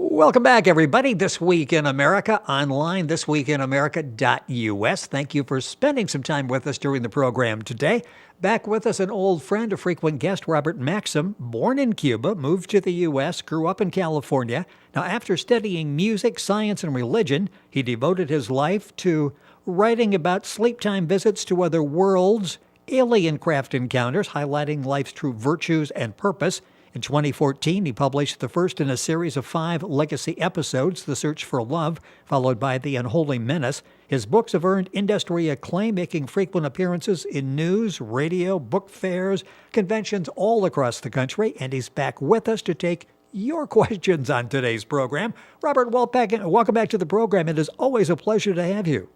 Welcome back, everybody. This Week in America, online, thisweekinamerica.us. Thank you for spending some time with us during the program today. Back with us, an old friend, a frequent guest, Robert Maxxim, born in Cuba, moved to the U.S., grew up in California. Now, after studying music, science, and religion, he devoted his life to writing about sleep time visits to other worlds, alien craft encounters, highlighting life's true virtues and purpose. In 2014, he published the first in a series of 5 legacy episodes, The Search for Love, followed by The Unholy Menace. His books have earned industry acclaim, making frequent appearances in news, radio, book fairs, conventions all across the country, and he's back with us to take your questions on today's program. Robert, welcome back to the program. It is always a pleasure to have you.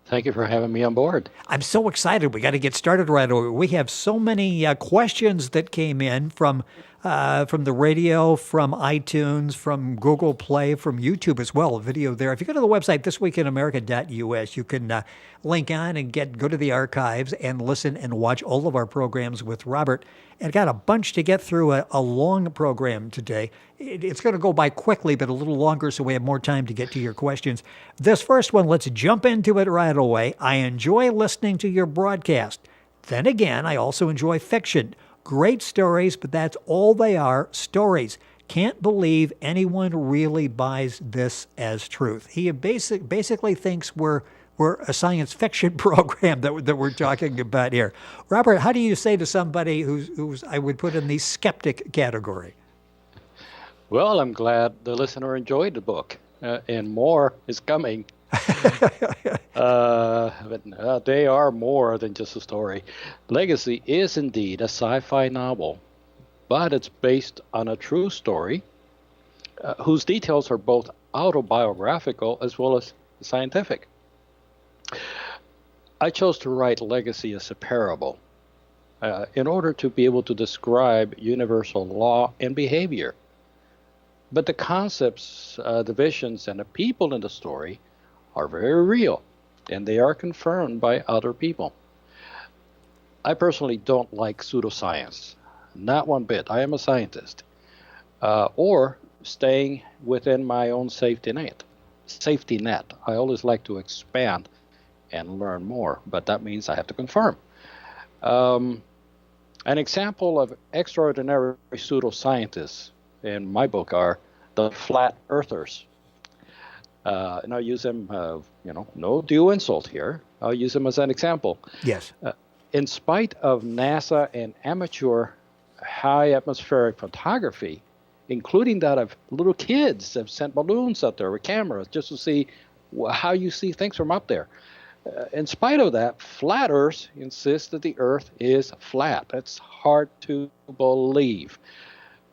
Thank you for having me on board. I'm so excited. We got to get started right away. We have so many questions that came in from the radio, from iTunes, from Google Play, from YouTube as well, a video there. If you go to the website, thisweekinamerica.us, you can link on and go to the archives and listen and watch all of our programs with Robert. And got a bunch to get through, a long program today. It's going to go by quickly, but a little longer, so we have more time to get to your questions. This first one, let's jump into it right away. I enjoy listening to your broadcast. Then again, I also enjoy fiction. Great stories, but that's all they are, stories. Can't believe anyone really buys this as truth. He basically thinks we're a science fiction program that we're talking about here. Robert, how do you say to somebody who's I would put in the skeptic category? Well, I'm glad the listener enjoyed the book, and more is coming. But they are more than just a story. Legacy is indeed a sci-fi novel, but it's based on a true story whose details are both autobiographical as well as scientific. I chose to write Legacy as a parable in order to be able to describe universal law and behavior. But the concepts, the visions, and the people in the story are very real, and they are confirmed by other people. I personally don't like pseudoscience, not one bit. I am a scientist, or staying within my own safety net. I always like to expand and learn more, but that means I have to confirm. An example of extraordinary pseudoscientists in my book are the flat earthers. And I'll use them, no due insult here. I'll use them as an example. Yes. In spite of NASA and amateur high atmospheric photography, including that of little kids have sent balloons up there with cameras just to see how you see things from up there. In spite of that, flatters insist that the Earth is flat. That's hard to believe.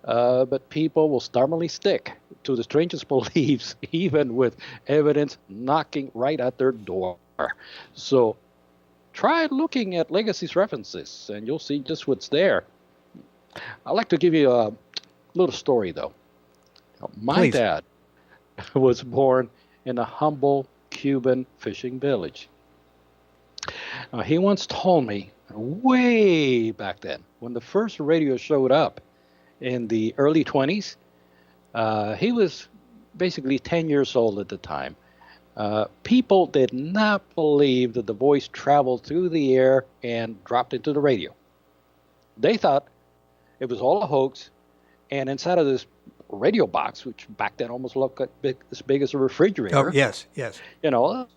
But people will stubbornly stick to the strangest beliefs, even with evidence knocking right at their door. So try looking at Legacy's references, and you'll see just what's there. I'd like to give you a little story, though. My dad was born in a humble Cuban fishing village. He once told me, way back then, when the first radio showed up in the early 20s, he was basically 10 years old at the time. People did not believe that the voice traveled through the air and dropped into the radio. They thought it was all a hoax, and inside of this radio box, which back then almost looked as big as a refrigerator. Oh, yes. It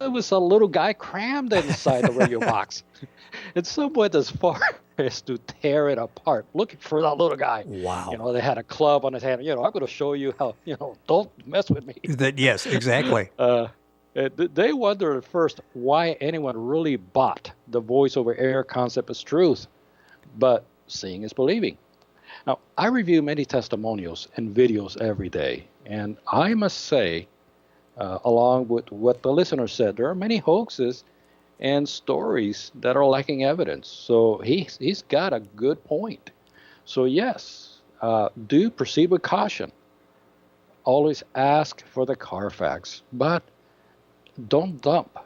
was a little guy crammed inside the radio box. And some went as far as to tear it apart, looking for that little guy. Wow. They had a club on his hand. I'm going to show you how, don't mess with me. Yes, exactly. They wondered at first why anyone really bought the voice over air concept as truth. But seeing is believing. Now, I review many testimonials and videos every day, and I must say, along with what the listener said, there are many hoaxes and stories that are lacking evidence. So he's got a good point. So yes, do proceed with caution. Always ask for the Carfax, but don't dump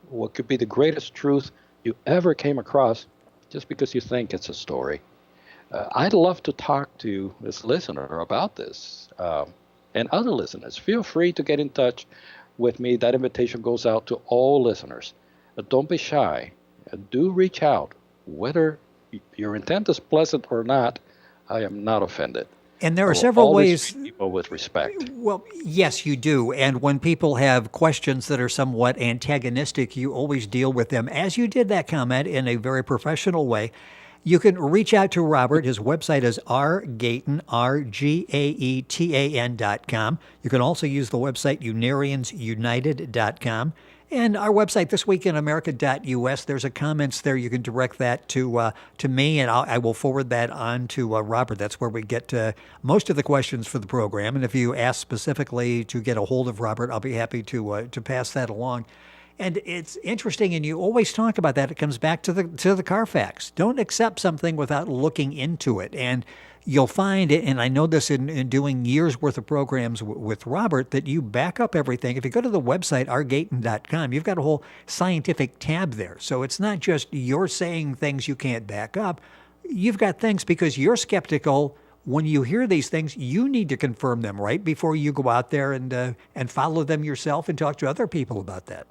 what could be the greatest truth you ever came across just because you think it's a story. I'd love to talk to this listener about this. And other listeners, feel free to get in touch with me. That invitation goes out to all listeners. Don't be shy. Do reach out. Whether your intent is pleasant or not, I am not offended. And there I are will several always ways. treat people with respect. Well, yes, you do. And when people have questions that are somewhat antagonistic, you always deal with them, as you did that comment, in a very professional way. You can reach out to Robert. His website is rgaetan, rgaetan.com. You can also use the website unariansunited.com. And our website, thisweekinamerica.us, there's a comments there. You can direct that to me, and I will forward that on to Robert. That's where we get most of the questions for the program. And if you ask specifically to get a hold of Robert, I'll be happy to pass that along. And it's interesting, and you always talk about that. It comes back to the Carfax. Don't accept something without looking into it. And you'll find, and I know this in doing years worth of programs with Robert, that you back up everything. If you go to the website, rgaetan.com, you've got a whole scientific tab there. So it's not just you're saying things you can't back up. You've got things because you're skeptical. When you hear these things, you need to confirm them right before you go out there and follow them yourself and talk to other people about that.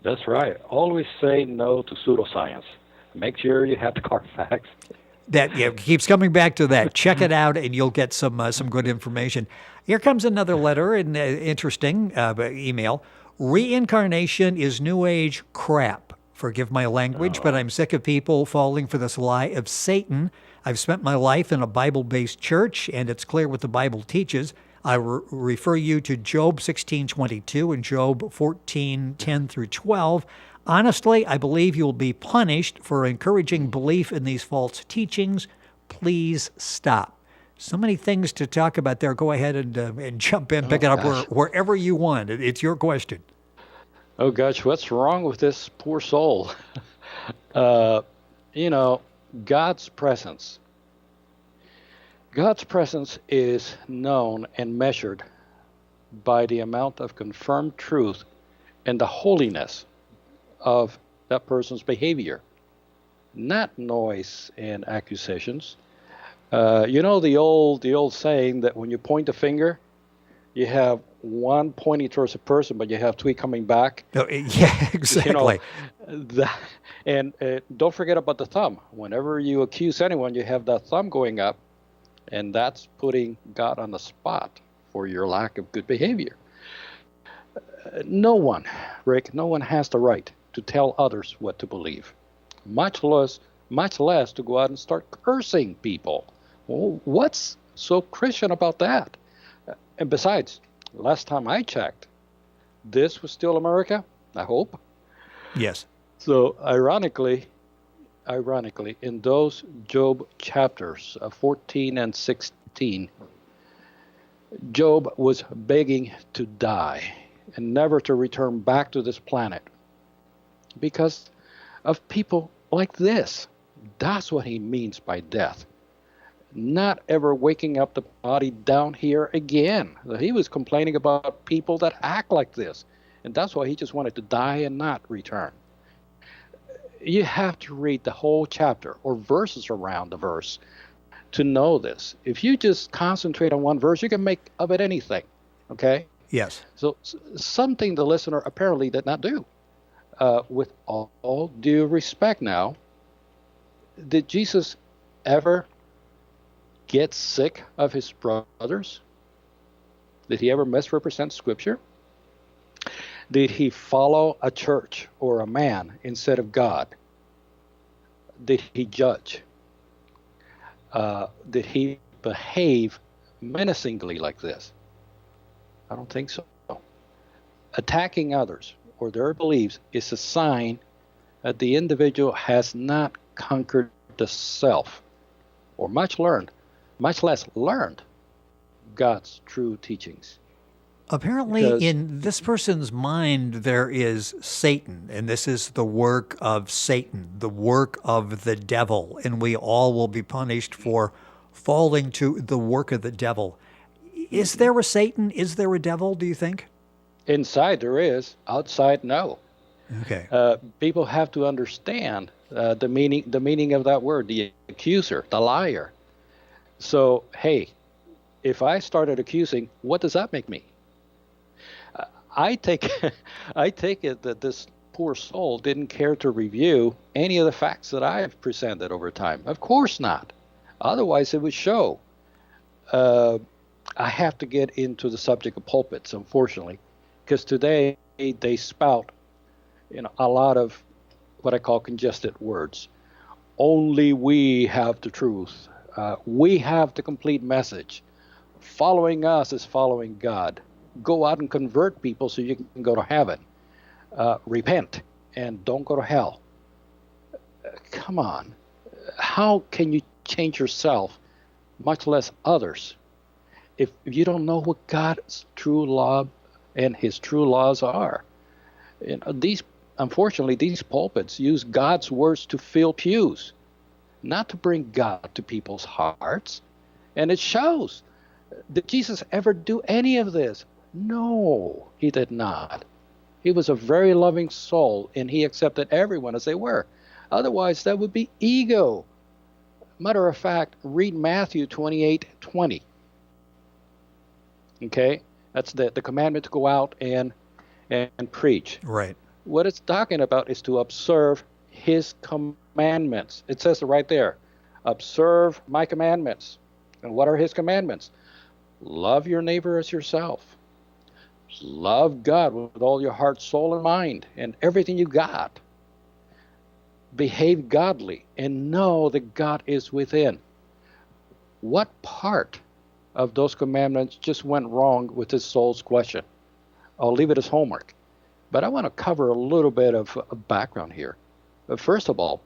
That's right. Always say no to pseudoscience. Make sure you have the Carfax. That keeps coming back to that. Check it out, and you'll get some good information. Here comes another letter, and interesting email. Reincarnation is New Age crap. Forgive my language, but I'm sick of people falling for this lie of Satan. I've spent my life in a Bible-based church, and it's clear what the Bible teaches. I refer you to Job 16:22 and Job 14:10 through 12. Honestly, I believe you will be punished for encouraging belief in these false teachings. Please stop. So many things to talk about there. Go ahead and jump in, pick it up wherever you want. It's your question. Oh, gosh, what's wrong with this poor soul? God's presence. God's presence is known and measured by the amount of confirmed truth and the holiness of that person's behavior, not noise and accusations. The old saying that when you point a finger, you have one pointing towards a person, but you have three coming back. Oh, yeah, exactly. And don't forget about the thumb. Whenever you accuse anyone, you have that thumb going up, and that's putting God on the spot for your lack of good behavior. No one has the right to tell others what to believe, much less to go out and start cursing people. Well, what's so Christian about that? And besides, last time I checked, this was still America, I hope. Yes. So ironically, in those Job chapters 14 and 16, Job was begging to die and never to return back to this planet because of people like this. That's what he means by death. Not ever waking up the body down here again. He was complaining about people that act like this, and that's why he just wanted to die and not return. You have to read the whole chapter or verses around the verse to know this. If you just concentrate on one verse, you can make of it anything, okay? Yes. So something the listener apparently did not do. With all due respect now, did Jesus ever get sick of his brothers? Did he ever misrepresent Scripture? Did he follow a church or a man instead of God? Did he judge? Did he behave menacingly like this? I don't think so. Attacking others or their beliefs is a sign that the individual has not conquered the self, or much less learned God's true teachings. Apparently, in this person's mind, there is Satan, and this is the work of Satan, the work of the devil, and we all will be punished for falling to the work of the devil. Is there a Satan? Is there a devil, do you think? Inside there is, outside no. Okay. People have to understand the meaning of that word, the accuser, the liar. So, hey, if I started accusing, what does that make me? I take I take it that this poor soul didn't care to review any of the facts that I've presented over time. Of course not. Otherwise, it would show. I have to get into the subject of pulpits, unfortunately, because today they spout, a lot of what I call congested words. Only we have the truth. We have the complete message. Following us is following God. Go out and convert people so you can go to heaven. Repent and don't go to hell. Come on. How can you change yourself, much less others, if you don't know what God's true law and his true laws are? Unfortunately, these pulpits use God's words to fill pews, not to bring God to people's hearts. And it shows. Did Jesus ever do any of this? No, he did not. He was a very loving soul, and he accepted everyone as they were. Otherwise, that would be ego. Matter of fact, read Matthew 28:20. Okay? That's the commandment to go out and preach. Right. What it's talking about is to observe his commandments. It says it right there. Observe my commandments. And what are his commandments? Love your neighbor as yourself. Love God with all your heart, soul, and mind, and everything you got. Behave godly and know that God is within. What part of those commandments just went wrong with his soul's question? I'll leave it as homework. But I want to cover a little bit of background here. First of all,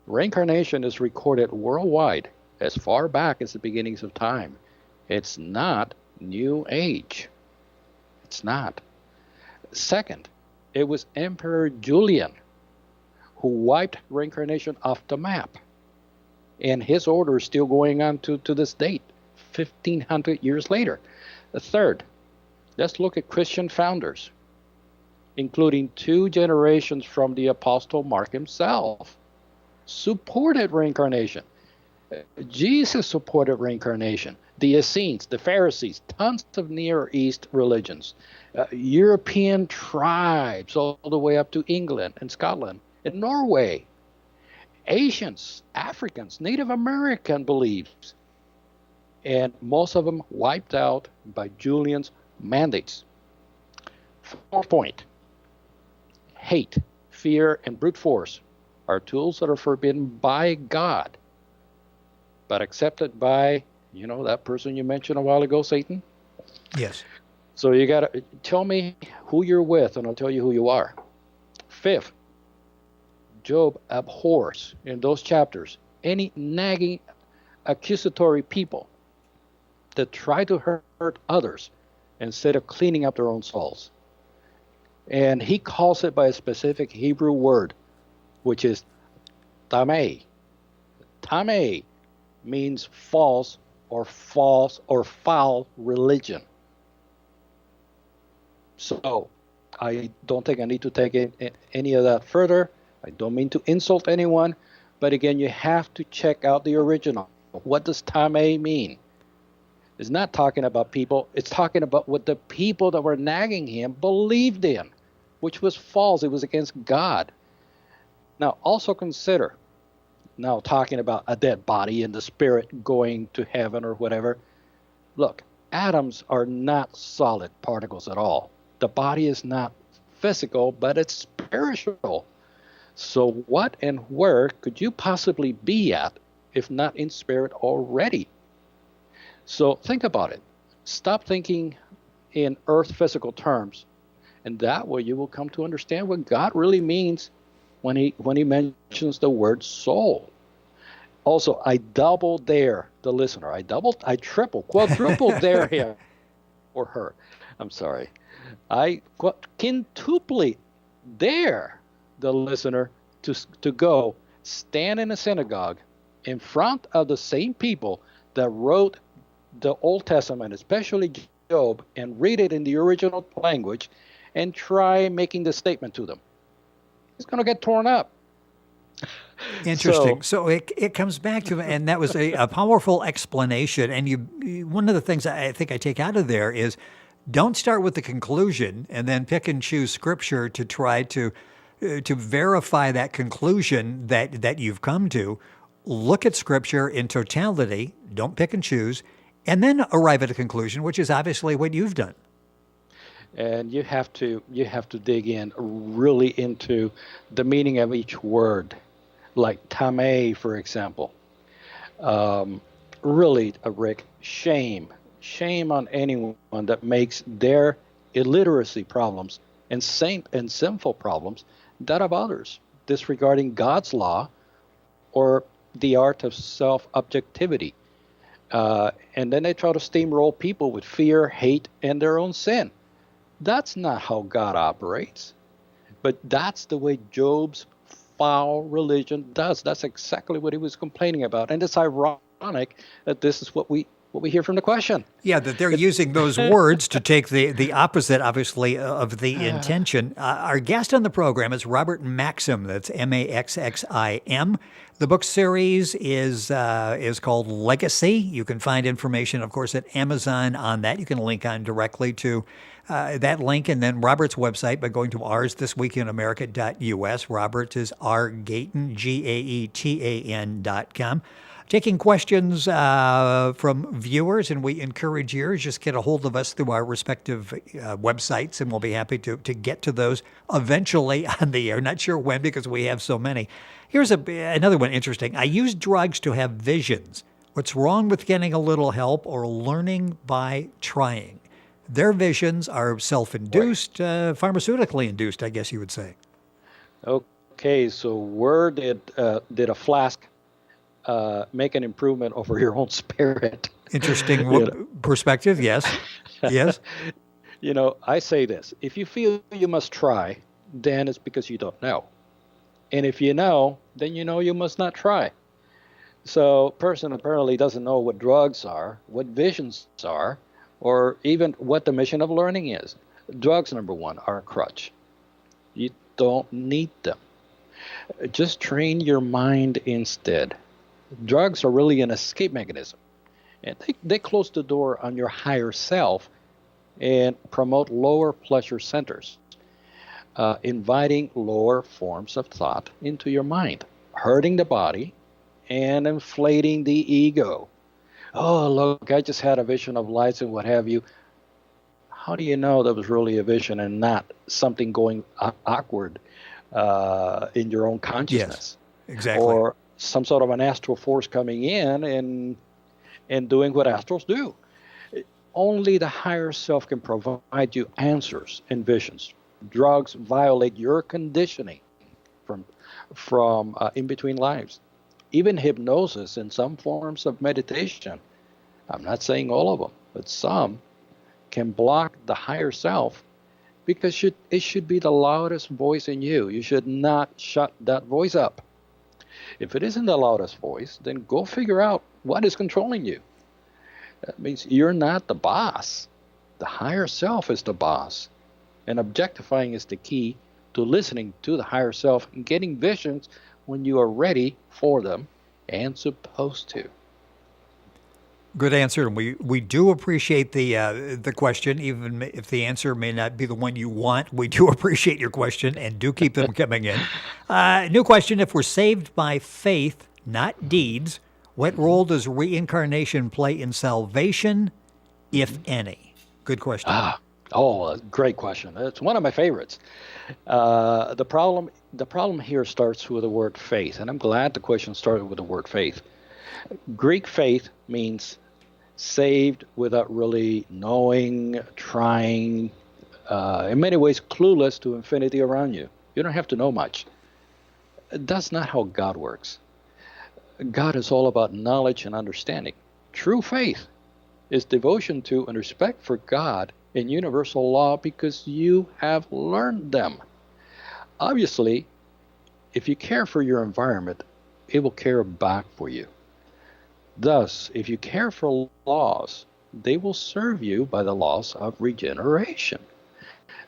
reincarnation is recorded worldwide as far back as the beginnings of time. It's not New Age. It's not. Second, it was Emperor Julian who wiped reincarnation off the map. And his order is still going on to this date, 1,500 years later. Third, let's look at Christian founders, including 2 generations from the Apostle Mark himself, supported reincarnation. Jesus supported reincarnation. The Essenes, the Pharisees, tons of Near East religions, European tribes all the way up to England and Scotland and Norway, Asians, Africans, Native American beliefs, and most of them wiped out by Julian's mandates. Fourth point, hate, fear, and brute force are tools that are forbidden by God, but accepted by, that person you mentioned a while ago, Satan? Yes. So you got to tell me who you're with, and I'll tell you who you are. Fifth, Job abhors in those chapters any nagging, accusatory people that try to hurt others instead of cleaning up their own souls. And he calls it by a specific Hebrew word, which is tameh. Tameh means false or foul religion. So I don't think I need to take any of that further. I don't mean to insult anyone, but again, you have to check out the original. What does tameh mean? It's not talking about people. It's talking about what the people that were nagging him believed in, which was false. It was against God. Now, also consider, now talking about a dead body and the spirit going to heaven or whatever. Look, atoms are not solid particles at all. The body is not physical, but it's spiritual. So what and where could you possibly be at if not in spirit already? So think about it. Stop thinking in earth physical terms, and that way you will come to understand what God really means when he mentions the word soul. Also, I double dare the listener. I triple, quadruple dare him or her. I'm sorry. I quintuply dare the listener to go stand in a synagogue in front of the same people that wrote the Old Testament, especially Job, and read it in the original language and try making the statement to them. It's going to get torn up. Interesting. So it comes back to, and that was a powerful explanation. And one of the things I think I take out of there is don't start with the conclusion and then pick and choose scripture to try to verify that conclusion that you've come to. Look at scripture in totality. Don't pick and choose, and then arrive at a conclusion, which is obviously what you've done. And you have to dig in really into the meaning of each word, like tame, for example. Really, Rick, shame on anyone that makes their illiteracy problems and sinful problems that of others, disregarding God's law or the art of self-objectivity. And then they try to steamroll people with fear, hate, and their own sin. That's not how God operates. But that's the way Job's foul religion does. That's exactly what he was complaining about. And it's ironic that this is what we hear from the question. Yeah, that they're using those words to take the opposite, obviously, of the intention. Our guest on the program is Robert Maxxim. That's Maxxim. The book series is called Legacy. You can find information, of course, at Amazon on that. You can link on directly to that link, and then Robert's website by going to oursthisweekinamerica.us. Robert is rgaetan, GAETAN.com. Taking questions from viewers, and we encourage yours. Just get a hold of us through our respective websites, and we'll be happy to get to those eventually on the air. Not sure when because we have so many. Here's another one interesting. I use drugs to have visions. What's wrong with getting a little help or learning by trying? Their visions are self-induced, pharmaceutically induced, I guess you would say. Okay, so where did a flask make an improvement over your own spirit? Interesting perspective, yes. Yes. I say this. If you feel you must try, then it's because you don't know. And if you know, then you know you must not try. So a person apparently doesn't know what drugs are, what visions are, or even what the mission of learning is. Drugs, number one, are a crutch. You don't need them. Just train your mind instead. Drugs are really an escape mechanism. And they close the door on your higher self and promote lower pleasure centers, inviting lower forms of thought into your mind, hurting the body and inflating the ego. Oh, look, I just had a vision of lights and what have you. How do you know that was really a vision and not something going awkward in your own consciousness? Yes, exactly. Or some sort of an astral force coming in and doing what astrals do. Only the higher self can provide you answers and visions. Drugs violate your conditioning from in between lives. Even hypnosis and some forms of meditation, I'm not saying all of them, but some can block the higher self because it should be the loudest voice in you. You should not shut that voice up. If it isn't the loudest voice, then go figure out what is controlling you. That means you're not the boss. The higher self is the boss. And objectifying is the key to listening to the higher self and getting visions when you are ready for them and supposed to. Good answer, and we do appreciate the question, even if the answer may not be the one you want. We do appreciate your question and do keep them coming in. New question: if we're saved by faith, not deeds, what role does reincarnation play in salvation, if any? Good question. Great question. It's one of my favorites. The problem here starts with the word faith, and I'm glad the question started with the word faith. Greek faith means saved without really knowing, trying, in many ways clueless to infinity around you. You don't have to know much. That's not how God works. God is all about knowledge and understanding. True faith is devotion to and respect for God and universal law because you have learned them. Obviously, if you care for your environment, it will care back for you. Thus, if you care for laws, they will serve you by the laws of regeneration.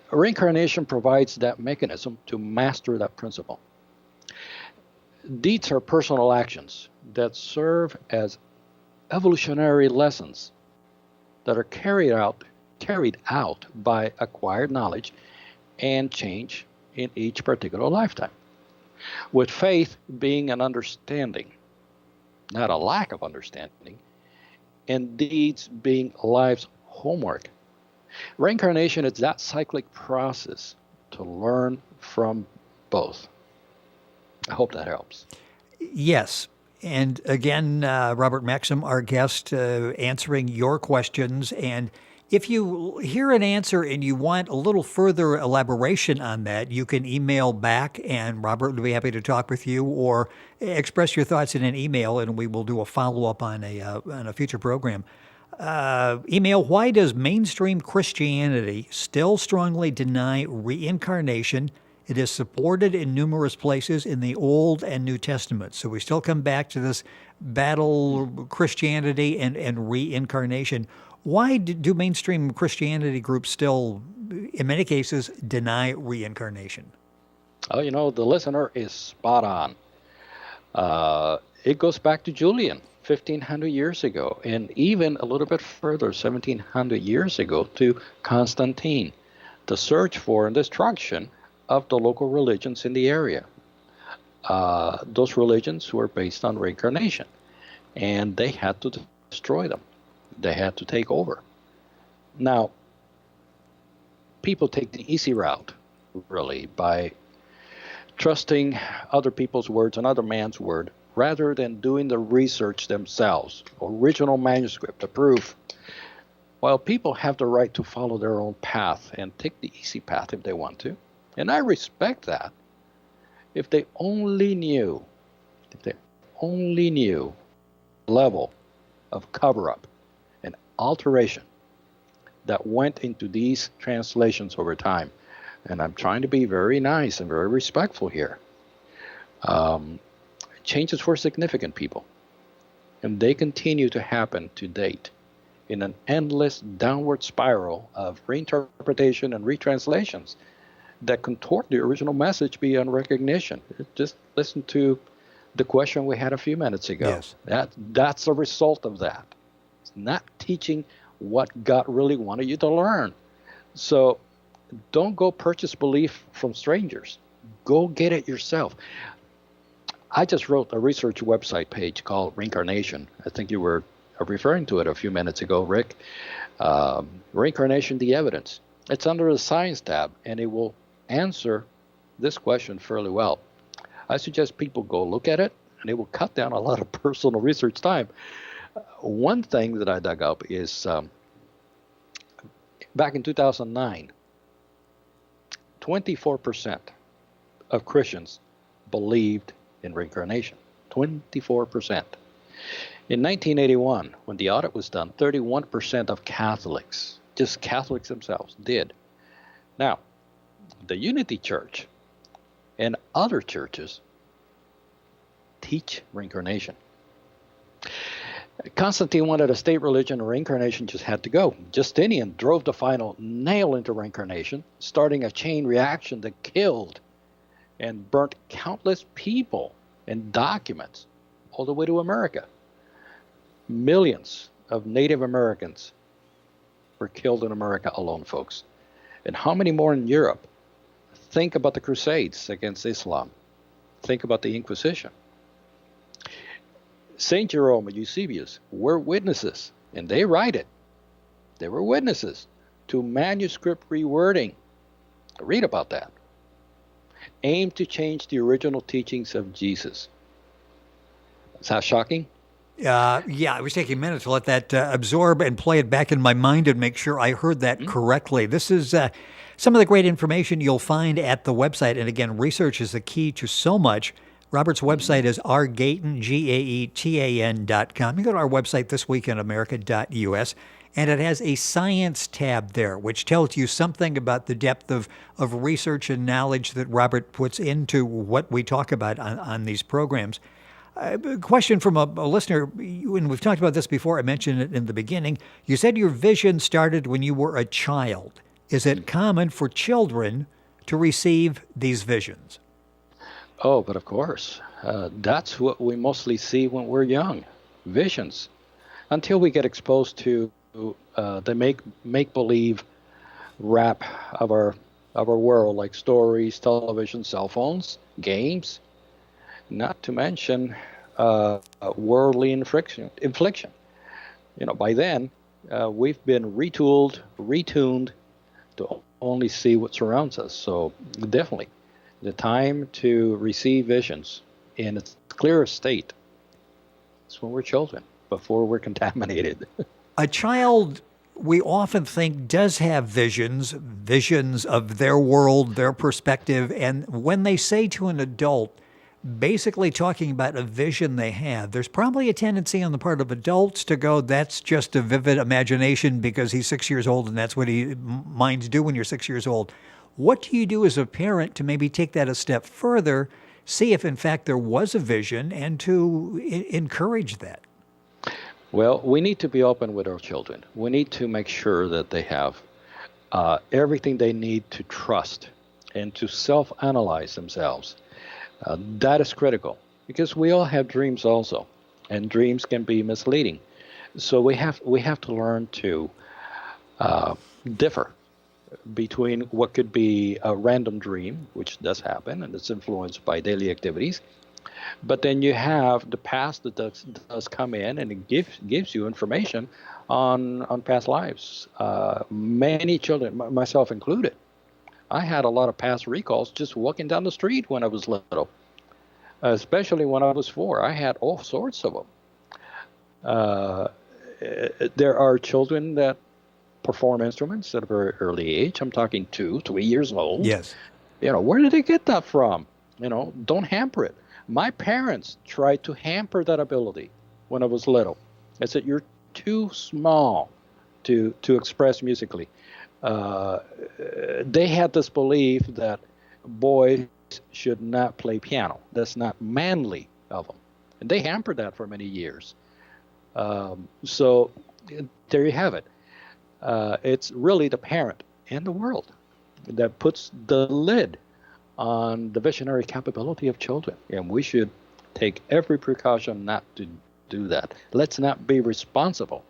Reincarnation provides that mechanism to master that principle. Deeds are personal actions that serve as evolutionary lessons that are carried out by acquired knowledge and change in each particular lifetime. With faith being an understanding, not a lack of understanding, and deeds being life's homework. Reincarnation is that cyclic process to learn from both. I hope that helps. Yes. And again, Robert Maxxim, our guest, answering your questions. And if you hear an answer and you want a little further elaboration on that, you can email back and Robert will be happy to talk with you, or express your thoughts in an email and we will do a follow-up on a future program. Email, why does mainstream Christianity still strongly deny reincarnation? It is supported in numerous places in the Old and New Testaments. So we still come back to this battle, Christianity and reincarnation. Why do mainstream Christianity groups still, in many cases, deny reincarnation? Oh, the listener is spot on. It goes back to Julian, 1,500 years ago, and even a little bit further, 1,700 years ago, to Constantine, the search for and destruction of the local religions in the area. Those religions were based on reincarnation, and they had to destroy them. They had to take over. Now, people take the easy route, really, by trusting other people's words, another man's word, rather than doing the research themselves, original manuscript, the proof. While people have the right to follow their own path and take the easy path if they want to, and I respect that, if they only knew the level of cover-up and alteration that went into these translations over time, and I'm trying to be very nice and very respectful here, changes were significant, people, and they continue to happen to date in an endless downward spiral of reinterpretation and retranslations that contort the original message beyond recognition. Just listen to the question we had a few minutes ago. Yes. That's a result of that. It's not teaching what God really wanted you to learn. So don't go purchase belief from strangers. Go get it yourself. I just wrote a research website page called Reincarnation. I think you were referring to it a few minutes ago, Rick. Reincarnation, the evidence. It's under the science tab, and it will answer this question fairly well. I suggest people go look at it, and it will cut down a lot of personal research time. One thing that I dug up is back in 2009, 24% of Christians believed in reincarnation. 24%. In 1981, when the audit was done, 31% of Catholics, just Catholics themselves, did. Now, the Unity Church and other churches teach reincarnation. Constantine wanted a state religion, and reincarnation just had to go. Justinian drove the final nail into reincarnation, starting a chain reaction that killed and burnt countless people and documents all the way to America. Millions of Native Americans were killed in America alone, folks. And how many more in Europe? Think about the Crusades against Islam. Think about the Inquisition. St. Jerome and Eusebius were witnesses, and they write it. They were witnesses to manuscript rewording. Read about that. Aimed to change the original teachings of Jesus. Is that shocking? Yeah, it was taking a minute to let that absorb and play it back in my mind and make sure I heard that correctly. This is some of the great information you'll find at the website. And again, research is the key to so much. Robert's website is rgaetan, GAETAN.com. You go to our website, thisweekinamerica.us, and it has a science tab there, which tells you something about the depth of research and knowledge that Robert puts into what we talk about on these programs. A question from a listener, and we've talked about this before, I mentioned it in the beginning. You said your vision started when you were a child. Is it common for children to receive these visions? Oh, but of course, that's what we mostly see when we're young, visions. Until we get exposed to the make believe wrap of our world, like stories, television, cell phones, games, not to mention worldly infliction. By then, we've been retooled, retuned to only see what surrounds us. So definitely, the time to receive visions in its clearest state is when we're children, before we're contaminated. A child, we often think, does have visions of their world, their perspective. And when they say to an adult, basically talking about a vision they have, there's probably a tendency on the part of adults to go, that's just a vivid imagination because he's 6 years old and that's what minds do when you're 6 years old. What do you do as a parent to maybe take that a step further, see if in fact there was a vision, and to encourage that? Well, we need to be open with our children. We need to make sure that they have everything they need to trust and to self-analyze themselves. That is critical because we all have dreams also, and dreams can be misleading. So we have to learn to differ between what could be a random dream, which does happen and it's influenced by daily activities. But then you have the past that does come in, and it gives you information on past lives. Many children, myself included, I had a lot of past recalls just walking down the street when I was little, especially when I was 4. I had all sorts of them. There are children that perform instruments at a very early age. I'm talking 2, 3 years old. Yes. Where did they get that from? Don't hamper it. My parents tried to hamper that ability when I was little. I said, you're too small to express musically. They had this belief that boys should not play piano. That's not manly of them. And they hampered that for many years. So there you have it. It's really the parent and the world that puts the lid on the visionary capability of children. And we should take every precaution not to do that. Let's not be responsible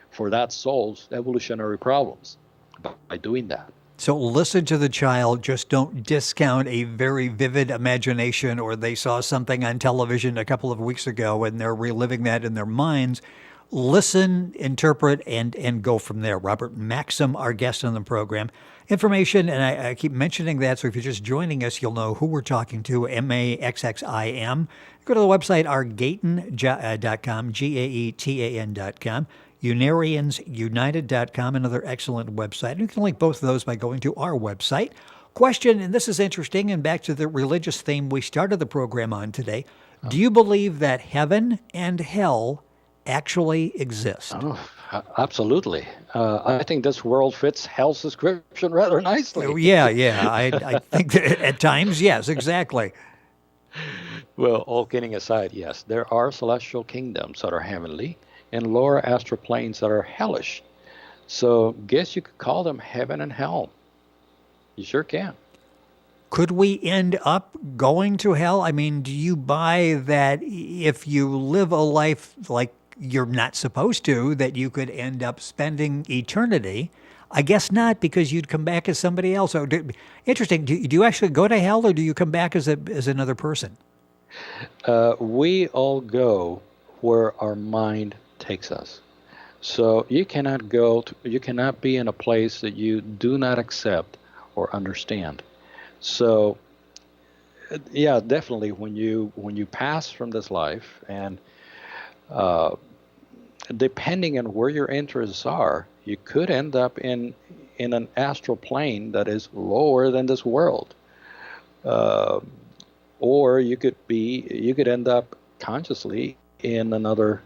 for that soul's evolutionary problems by doing that. So listen to the child. Just don't discount a very vivid imagination, or they saw something on television a couple of weeks ago and they're reliving that in their minds. Listen, interpret, and go from there. Robert Maxxim, our guest on the program. Information, and I keep mentioning that, so if you're just joining us, you'll know who we're talking to, Maxxim. Go to the website, gaetan.com, Gaetan.com, UnariansUnited.com, another excellent website. And you can link both of those by going to our website. Question, and this is interesting, and back to the religious theme we started the program on today. Do you believe that heaven and hell actually exist? Oh, absolutely. I think this world fits hell's description rather nicely. Oh, yeah. I think that at times, yes, exactly. Well, all kidding aside, yes, there are celestial kingdoms that are heavenly and lower astral planes that are hellish. So guess you could call them heaven and hell. You sure can. Could we end up going to hell? I mean, do you buy that if you live a life like you're not supposed to, that you could end up spending eternity? I guess not, because you'd come back as somebody else. So, interesting. Do you actually go to hell, or do you come back as another person? We all go where our mind takes us. So you cannot be in a place that you do not accept or understand. So, yeah, definitely when you pass from this life, and depending on where your interests are, you could end up in an astral plane that is lower than this world, or you could end up consciously in another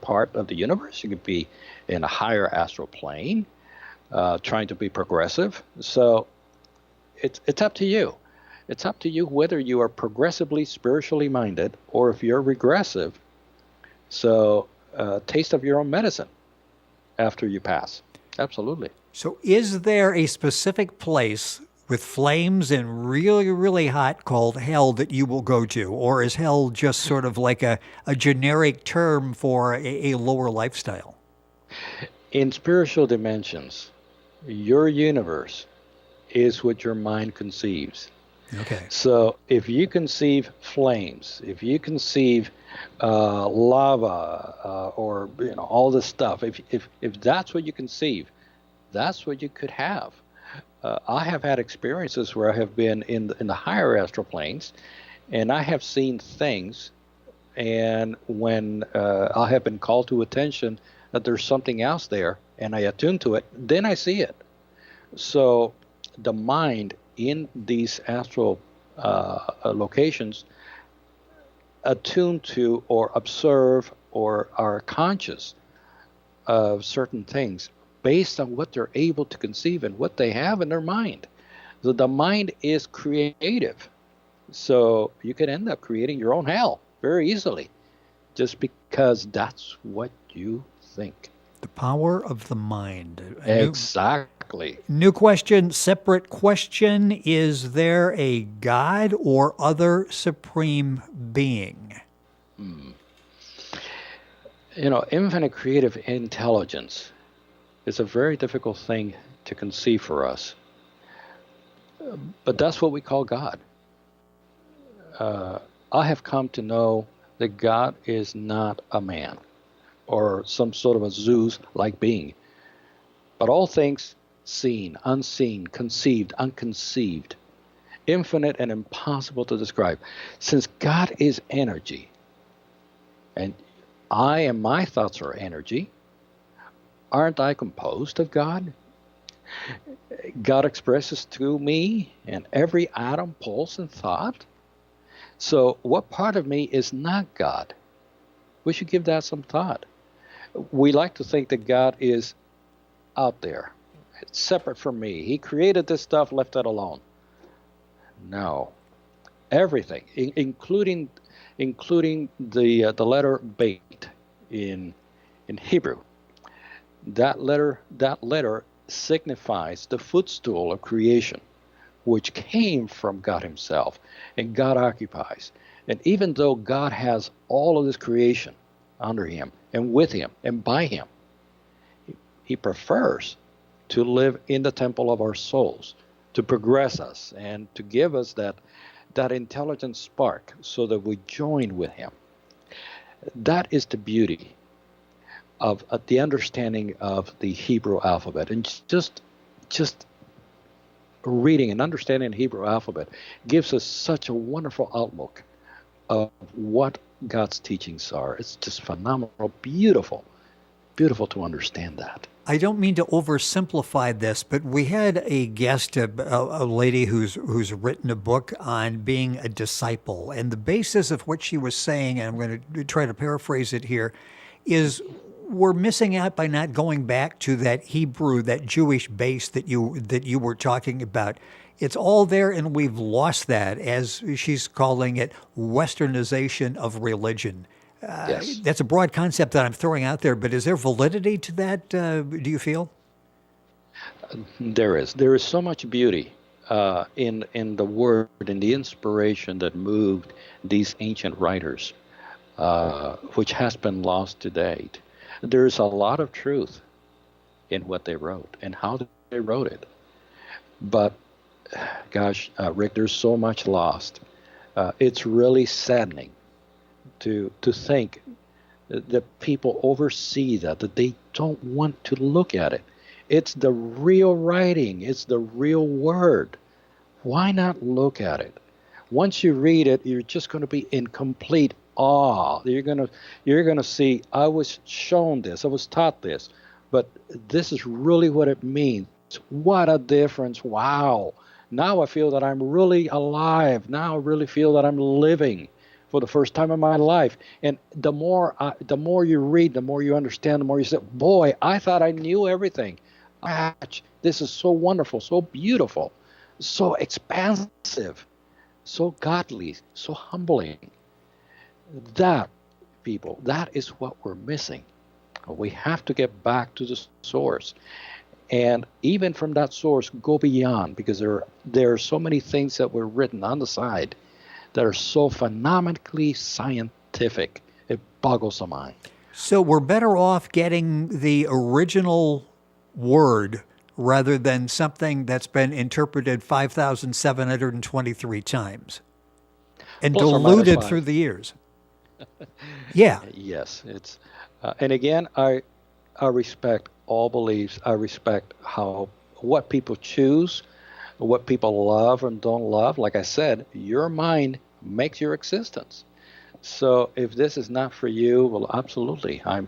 part of the universe. You could be in a higher astral plane, trying to be progressive. So it's up to you. It's up to you whether you are progressively spiritually minded or if you're regressive. So taste of your own medicine after you pass. Absolutely. So is there a specific place with flames and really, really hot called hell that you will go to? Or is hell just sort of like a generic term for a lower lifestyle? In spiritual dimensions, your universe is what your mind conceives. Okay. So if you conceive flames, if you conceive lava, or all this stuff, if that's what you conceive, that's what you could have. I have had experiences where I have been in the higher astral planes, and I have seen things, and when I have been called to attention that there's something else there, and I attune to it, then I see it. So the mind in these astral locations attune to or observe or are conscious of certain things based on what they're able to conceive and what they have in their mind. So the mind is creative. So you can end up creating your own hell very easily just because that's what you think. The power of the mind. Exactly. New question, separate question. Is there a God or other supreme being? Infinite creative intelligence is a very difficult thing to conceive for us. But that's what we call God. I have come to know that God is not a man or some sort of a Zeus-like being, but all things seen, unseen, conceived, unconceived, infinite and impossible to describe. Since God is energy, and I and my thoughts are energy, aren't I composed of God? God expresses through me in every atom, pulse, and thought. So what part of me is not God? We should give that some thought. We like to think that God is out there. It's separate from me. He created this stuff, left it alone. No. Everything, including the letter Beit in Hebrew. That letter signifies the footstool of creation, which came from God himself, and God occupies. And even though God has all of this creation under him and with him and by him, he prefers to live in the temple of our souls, to progress us and to give us that intelligent spark so that we join with him. That is the beauty of the understanding of the Hebrew alphabet. And just reading and understanding the Hebrew alphabet gives us such a wonderful outlook of what God's teachings are. It's just phenomenal, beautiful to understand that. I don't mean to oversimplify this, but we had a guest, a lady who's written a book on being a disciple. And the basis of what she was saying, and I'm going to try to paraphrase it here, is we're missing out by not going back to that Hebrew, that Jewish base that you were talking about. It's all there, and we've lost that, as she's calling it, Westernization of religion. Yes. That's a broad concept that I'm throwing out there, but is there validity to that, do you feel? There is so much beauty in the word, in the inspiration that moved these ancient writers, which has been lost to date. There's a lot of truth in what they wrote and how they wrote it. But, gosh, Rick, there's so much lost. It's really saddening to think that people oversee that they don't want to look at it. It's the real writing. It's the real word. Why not look at it? Once you read it, you're just going to be in complete awe. You're gonna see, I was shown this, I was taught this, but this is really what it means. What a difference. Wow. Now I feel that I'm really alive. Now I really feel that I'm living for the first time in my life. And the more you read, the more you understand, the more you say, boy, I thought I knew everything. This is so wonderful, so beautiful, so expansive, so godly, so humbling. That, people, that is what we're missing. We have to get back to the source. And even from that source, go beyond, because there are so many things that were written on the side that are so phenomenally scientific. It boggles the mind. So we're better off getting the original word rather than something that's been interpreted 5,723 times and Plus or minus diluted 5. through the years. Yeah. Yes, it's and again, I respect all beliefs. I respect what people choose, what people love and don't love. Like I said, your mind makes your existence. So if this is not for you, well, absolutely. I'm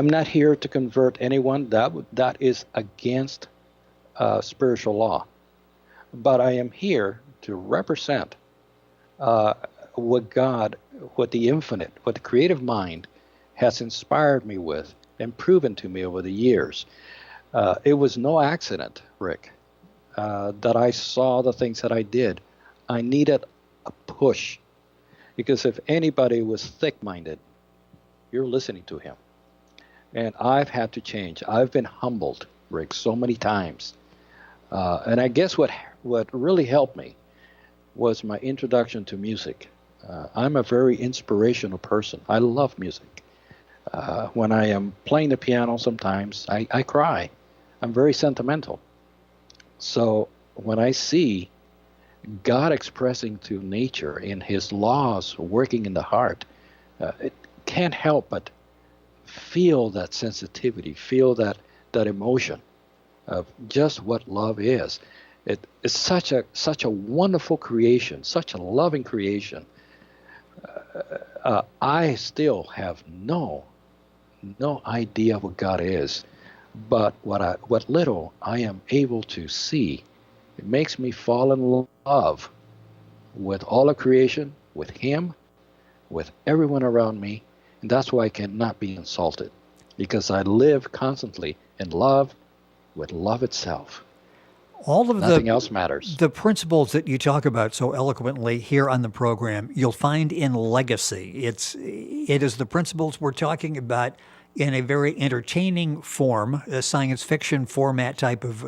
not here to convert anyone. That is against spiritual law. But I am here to represent what God, what the infinite, what the creative mind has inspired me with and proven to me over the years. It was no accident, Rick, that I saw the things that I did. I needed a push, because if anybody was thick-minded, you're listening to him. And I've had to change. I've been humbled, Rick, so many times. And I guess what really helped me was my introduction to music. I'm a very inspirational person. I love music. When I am playing the piano, sometimes I cry. I'm very sentimental. So when I see God expressing to nature in his laws working in the heart, it can't help but feel that sensitivity, feel that emotion of just what love is. It's such a wonderful creation, such a loving creation. I still have no idea what God is, but what little I am able to see, it makes me fall in love with all of creation, with him, with everyone around me, and that's why I cannot be insulted, because I live constantly in love with love itself. All of Nothing else matters. The principles that you talk about so eloquently here on the program, you'll find in Legacy. It is the principles we're talking about in a very entertaining form, a science fiction format type of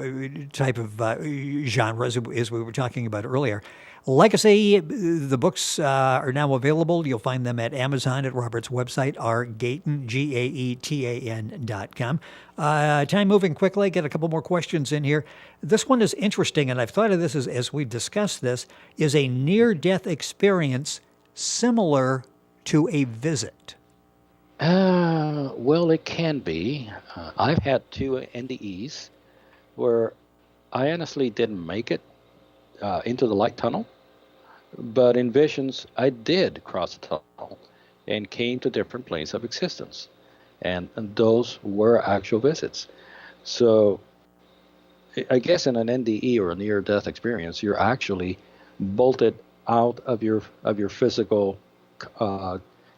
genre, as we were talking about earlier. Legacy, the books are now available. You'll find them at Amazon, at Robert's website, rgaetan, GAETAN.com. Time moving quickly. Get a couple more questions in here. This one is interesting, and I've thought of this as we've discussed this. Is a near-death experience similar to a visit? Well, it can be. I've had 2 NDEs where I honestly didn't make it into the light tunnel, but in visions, I did cross the tunnel and came to different planes of existence. And those were actual visits. So I guess in an NDE or a near-death experience, you're actually bolted out of your physical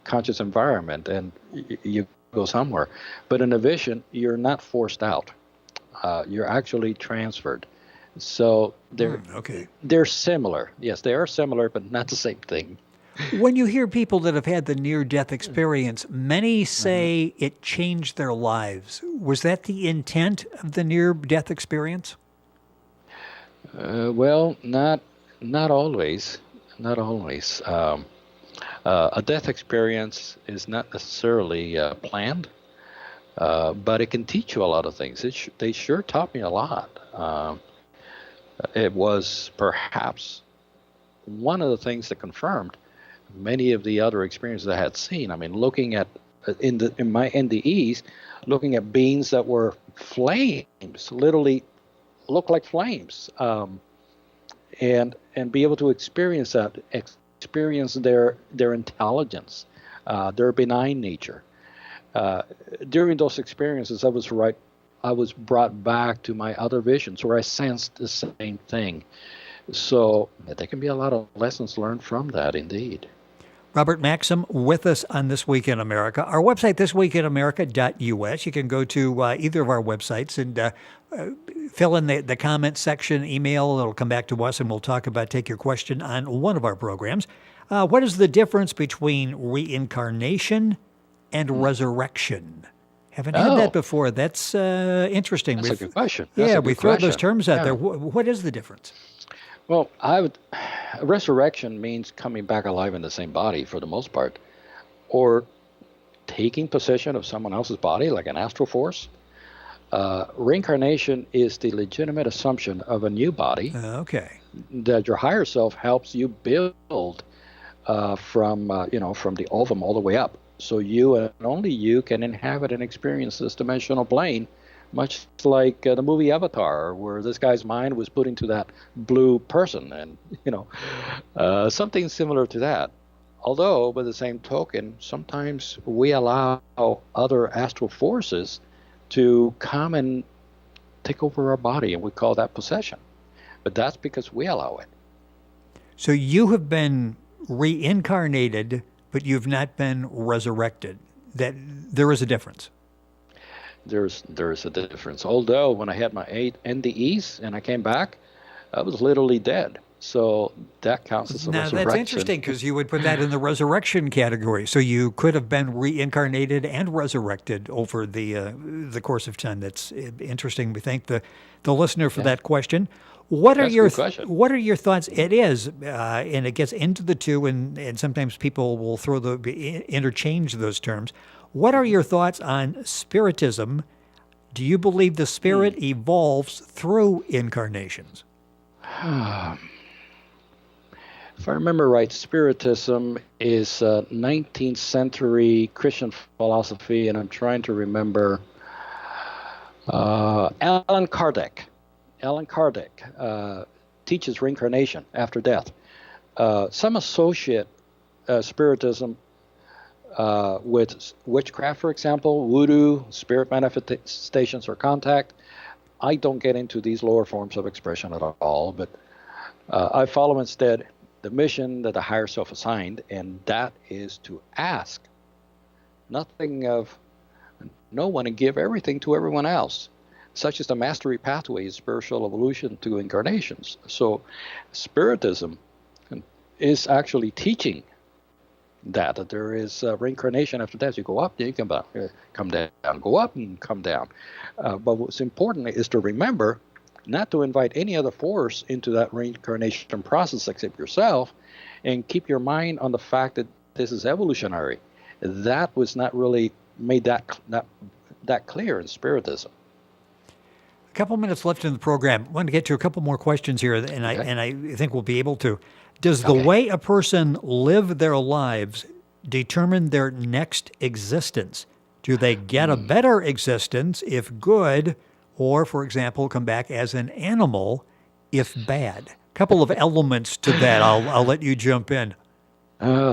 conscious environment, and you go somewhere. But in a vision, you're not forced out. You're actually transferred. So they're similar. Yes, they are similar, but not the same thing. When you hear people that have had the near-death experience, many say it changed their lives. Was that the intent of the near-death experience? Well, not always. Not always. A death experience is not necessarily planned, but it can teach you a lot of things. They sure taught me a lot. It was perhaps one of the things that confirmed many of the other experiences I had seen. I mean, looking at in my NDEs, looking at beings that were flames, literally look like flames, and be able to experience that, experience their intelligence, their benign nature. During those experiences, I was brought back to my other visions where I sensed the same thing. So there can be a lot of lessons learned from that, indeed. Robert Maxxim with us on This Week in America. Our website, thisweekinamerica.us. You can go to either of our websites and fill in the comment section, email. It'll come back to us, and we'll take your question on one of our programs. What is the difference between reincarnation and resurrection? Haven't had that before. That's interesting. That's a good question. That's a we good throw those question. terms out Yeah. there. What is the difference? Well, resurrection means coming back alive in the same body for the most part, or taking possession of someone else's body, like an astral force. Reincarnation is the legitimate assumption of a new body Okay. that your higher self helps you build from the ovum all the way up. So you and only you can inhabit and experience this dimensional plane, much like the movie Avatar, where this guy's mind was put into that blue person, and something similar to that. Although, by the same token, sometimes we allow other astral forces to come and take over our body, and we call that possession. But that's because we allow it. So you have been reincarnated, but you've not been resurrected. That there is a difference. There's a difference. Although when I had my 8 NDEs and I came back, I was literally dead. So that counts as a Now, resurrection. that's interesting because you would put that in the resurrection category. So you could have been reincarnated and resurrected over the course of time. That's interesting. We thank the listener for that question. What are That's a your good question. What are your thoughts? It is, and it gets into the two, and sometimes people will interchange those terms. What are your thoughts on spiritism? Do you believe the spirit evolves through incarnations? If I remember right, Spiritism is 19th century Christian philosophy, and I'm trying to remember Allan Kardec. Allan Kardec teaches reincarnation after death. Some associate Spiritism with witchcraft, for example, voodoo, spirit manifestations, or contact. I don't get into these lower forms of expression at all, but I follow instead the mission that the higher self assigned, and that is to ask nothing of no one and give everything to everyone else. Such as the mastery pathway is spiritual evolution to incarnations. So Spiritism is actually teaching that there is reincarnation after death. You go up, then you come down, go up and come down. But what's important is to remember not to invite any other force into that reincarnation process except yourself, and keep your mind on the fact that this is evolutionary. That was not really made that clear in Spiritism. A couple minutes left in the program. I want to get to a couple more questions here, and I think we'll be able to. Does the way a person live their lives determine their next existence? Do they get a better existence if good, or, for example, come back as an animal if bad? A couple of elements to that. I'll let you jump in.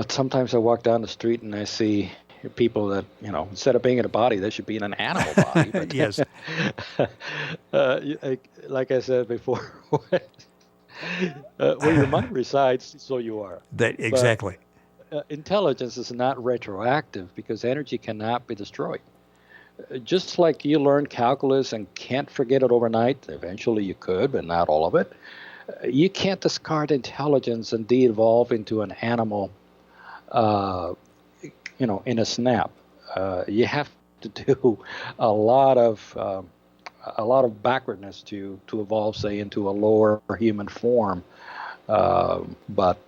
Sometimes I walk down the street and I see people that, instead of being in a body, they should be in an animal body. But, Yes. like I said before, where your mind resides, so you are. Exactly. But, intelligence is not retroactive because energy cannot be destroyed. Just like you learn calculus and can't forget it overnight, eventually you could, but not all of it. You can't discard intelligence and de-evolve into an animal, in a snap. You have to do a lot of backwardness to evolve, say, into a lower human form. But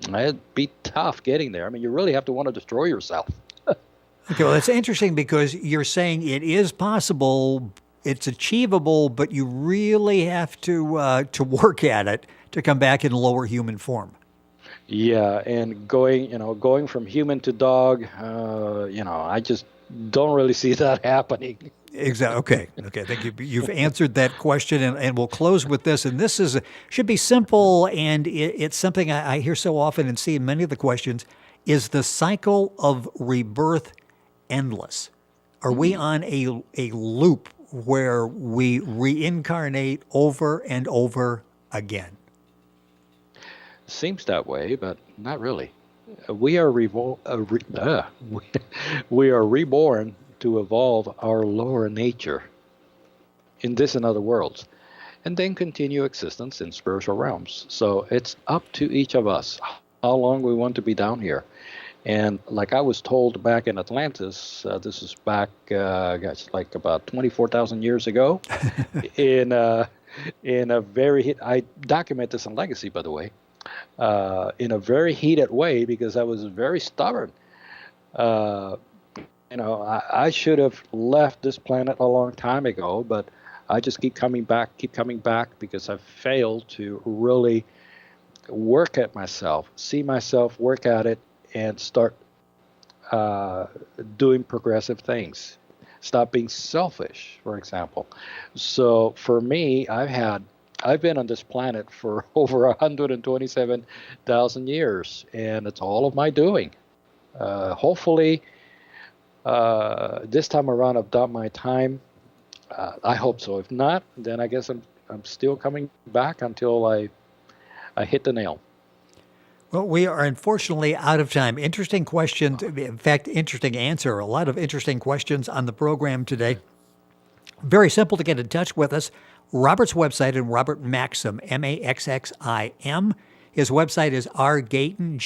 it'd be tough getting there. I mean, you really have to want to destroy yourself. Okay, well, that's interesting because you're saying it is possible, it's achievable, but you really have to work at it to come back in lower human form. Yeah, and going from human to dog, I just don't really see that happening. Exactly. Okay. I think you've answered that question, and we'll close with this. And this should be simple, and it's something I hear so often and see in many of the questions. Is the cycle of rebirth endless? Are we on a loop where we reincarnate over and over again? Seems that way, but not really. We are we are reborn to evolve our lower nature in this and other worlds, and then continue existence in spiritual realms. So it's up to each of us how long we want to be down here. And like I was told back in Atlantis, this is back, like about 24,000 years ago, in a I document this in Legacy, by the way, in a very heated way because I was very stubborn. I should have left this planet a long time ago, but I just keep coming back because I've failed to really work at myself, see myself, work at it, and start doing progressive things. Stop being selfish, for example. So for me, I've been on this planet for over 127,000 years, and it's all of my doing. Hopefully, this time around, I've done my time. I hope so. If not, then I guess I'm still coming back until I hit the nail. Well, we are unfortunately out of time. Interesting questions. In fact, interesting answer. A lot of interesting questions on the program today. Very simple to get in touch with us. Robert's website and Robert Maxxim, Maxxim. His website is rgaetan,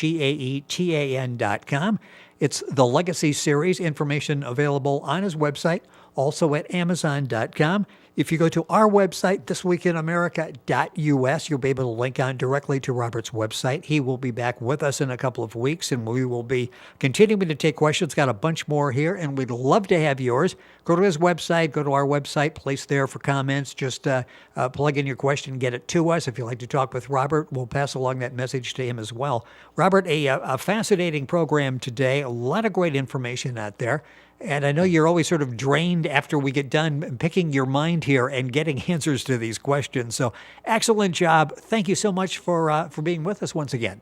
GAETAN.com. It's the Legacy series, information available on his website, also at Amazon.com. If you go to our website, thisweekinamerica.us, you'll be able to link on directly to Robert's website. He will be back with us in a couple of weeks, and we will be continuing to take questions. Got a bunch more here, and we'd love to have yours. Go to his website, go to our website, place there for comments. Just plug in your question, get it to us. If you'd like to talk with Robert, we'll pass along that message to him as well. Robert, a fascinating program today. A lot of great information out there. And I know you're always sort of drained after we get done picking your mind here and getting answers to these questions. So excellent job. Thank you so much for being with us once again.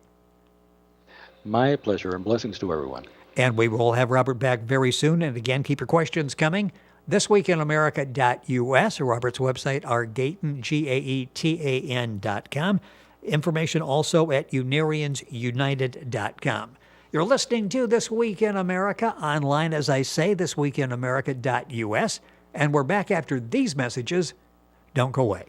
My pleasure, and blessings to everyone. And we will have Robert back very soon. And again, keep your questions coming. Thisweekinamerica.us, or Robert's website, rgaetan, GAETAN.com. Information also at unariansunited.com. You're listening to This Week in America, online, as I say, thisweekinamerica.us. And we're back after these messages. Don't go away.